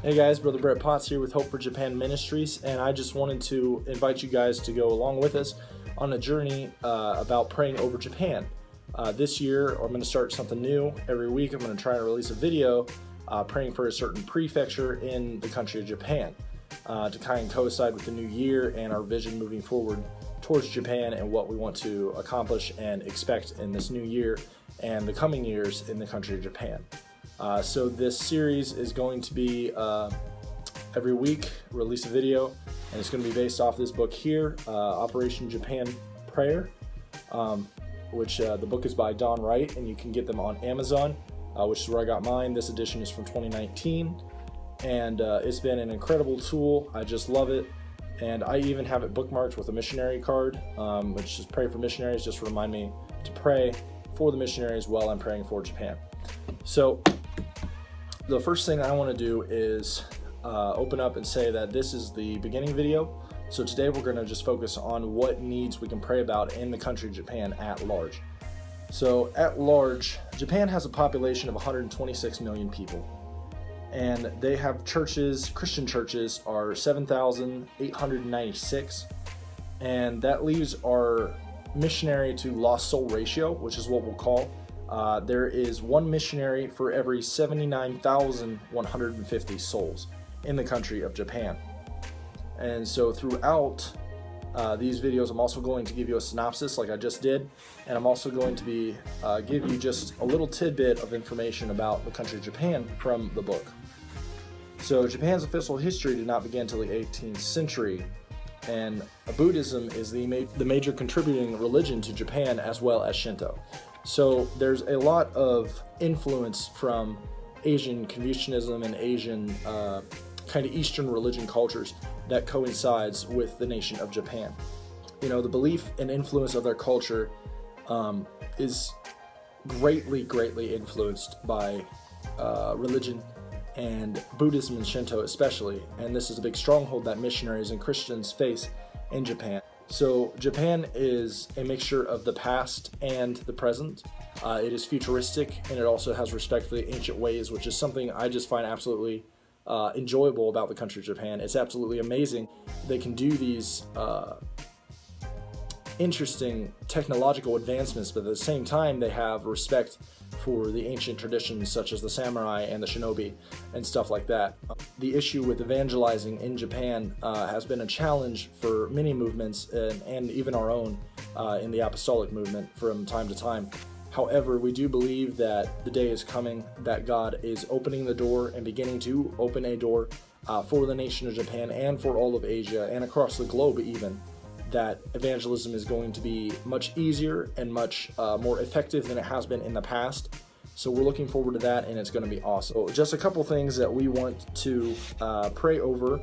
Hey guys, Brother Brett Potts here with Hope for Japan Ministries, and I just wanted to invite you guys to go along with us on a journey about praying over Japan. This year, I'm going to start something new. Every week, I'm going to try and release a video praying for a certain prefecture in the country of Japan to kind of coincide with the new year and our vision moving forward towards Japan and what we want to accomplish and expect in this new year and the coming years in the country of Japan. So this series is going to be every week release a video, and it's going to be based off this book here, Operation Japan Prayer, which the book is by Don Wright, and you can get them on Amazon, which is where I got mine. This edition is from 2019, and it's been an incredible tool. I just love it, and I even have it bookmarked with a missionary card, which is Pray for Missionaries, just to remind me to pray for the missionaries while I'm praying for Japan. So the first thing I want to do is open up and say that this is the beginning video. So today we're going to just focus on what needs we can pray about in the country of Japan at large. So at large, Japan has a population of 126 million people. And they have churches, Christian churches are 7,896. And that leaves our missionary to lost soul ratio, which is what we'll call. There is one missionary for every 79,150 souls in the country of Japan. And so throughout these videos, I'm also going to give you a synopsis like I just did, and I'm also going to be give you just a little tidbit of information about the country of Japan from the book. So Japan's official history did not begin until the 18th century, and Buddhism is the major contributing religion to Japan, as well as Shinto. So there's a lot of influence from Asian Confucianism and Asian kind of Eastern religion cultures that coincides with the nation of Japan. You know, the belief and influence of their culture is greatly influenced by religion and Buddhism and Shinto especially. And this is a big stronghold that missionaries and Christians face in Japan. So Japan is a mixture of the past and the present. It is futuristic, and it also has respect for the ancient ways, which is something I just find absolutely enjoyable about the country of Japan. It's absolutely amazing. They can do these interesting technological advancements, but at the same time they have respect for the ancient traditions such as the samurai and the shinobi and stuff like that. The issue with evangelizing in Japan has been a challenge for many movements and even our own in the apostolic movement from time to time. However, we do believe that the day is coming that God is opening the door and beginning to open a door for the nation of Japan and for all of Asia and across the globe even, that evangelism is going to be much easier and much more effective than it has been in the past. So we're looking forward to that, and it's going to be awesome. So just a couple things that we want to pray over,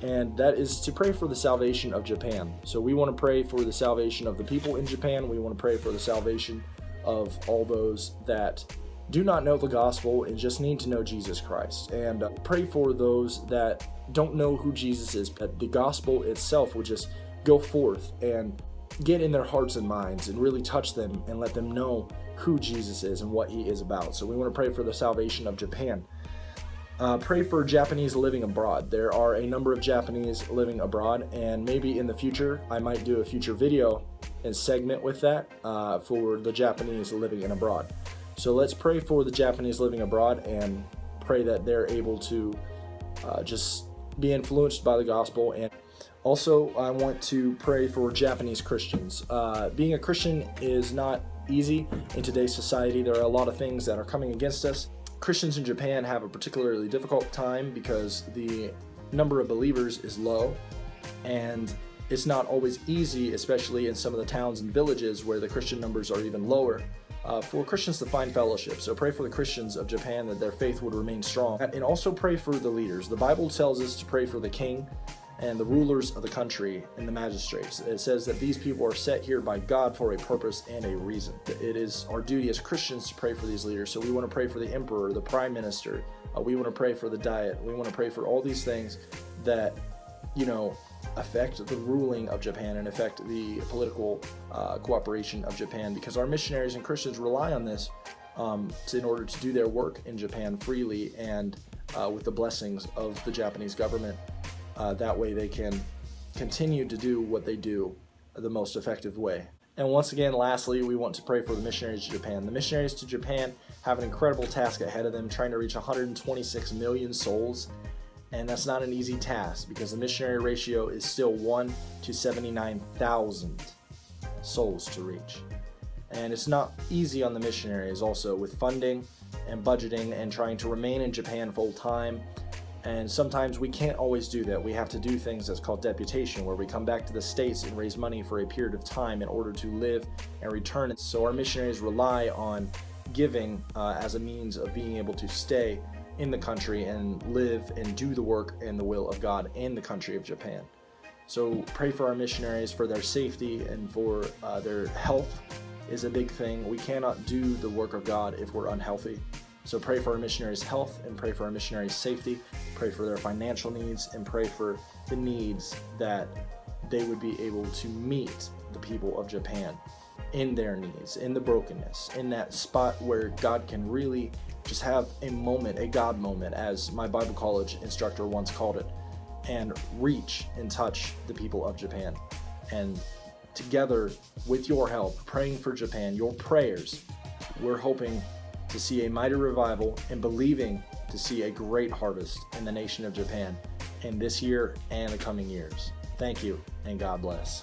and that is to pray for the salvation of Japan. So we want to pray for the salvation of the people in Japan. We want to pray for the salvation of all those that do not know the gospel and just need to know Jesus Christ. And pray for those that don't know who Jesus is, that the gospel itself would just go forth and get in their hearts and minds and really touch them and let them know who Jesus is and what he is about. So we want to pray for the salvation of Japan. Pray for Japanese living abroad. There are a number of Japanese living abroad, and maybe in the future I might do a future video and segment with that for the Japanese living in abroad. So let's pray for the Japanese living abroad and pray that they're able to just be influenced by the gospel. And also, I want to pray for Japanese Christians. Being a Christian is not easy in today's society. There are a lot of things that are coming against us. Christians in Japan have a particularly difficult time because the number of believers is low, and it's not always easy, especially in some of the towns and villages where the Christian numbers are even lower, for Christians to find fellowship. So pray for the Christians of Japan that their faith would remain strong. And also pray for the leaders. The Bible tells us to pray for the king and the rulers of the country and the magistrates. It says that these people are set here by God for a purpose and a reason. It is our duty as Christians to pray for these leaders. So we want to pray for the emperor, the prime minister. We want to pray for the diet. We want to pray for all these things that, affect the ruling of Japan and affect the political cooperation of Japan, because our missionaries and Christians rely on this in order to do their work in Japan freely and with the blessings of the Japanese government. That way they can continue to do what they do the most effective way. And once again, lastly, we want to pray for the missionaries to Japan. The missionaries to Japan have an incredible task ahead of them, trying to reach 126 million souls. And that's not an easy task because the missionary ratio is still 1 to 79,000 souls to reach. And it's not easy on the missionaries also with funding and budgeting and trying to remain in Japan full time. And sometimes we can't always do that. We have to do things that's called deputation, where we come back to the States and raise money for a period of time in order to live and return. So our missionaries rely on giving as a means of being able to stay in the country and live and do the work and the will of God in the country of Japan. So pray for our missionaries, for their safety and for their health is a big thing. We cannot do the work of God if we're unhealthy. So pray for our missionaries' health and pray for our missionaries' safety, pray for their financial needs, and pray for the needs that they would be able to meet the people of Japan in their needs, in the brokenness, in that spot where God can really just have a moment, a God moment, as my Bible college instructor once called it, and reach and touch the people of Japan. And together with your help, praying for Japan, your prayers, we're hoping to see a mighty revival and believing to see a great harvest in the nation of Japan in this year and the coming years. Thank you, and God bless.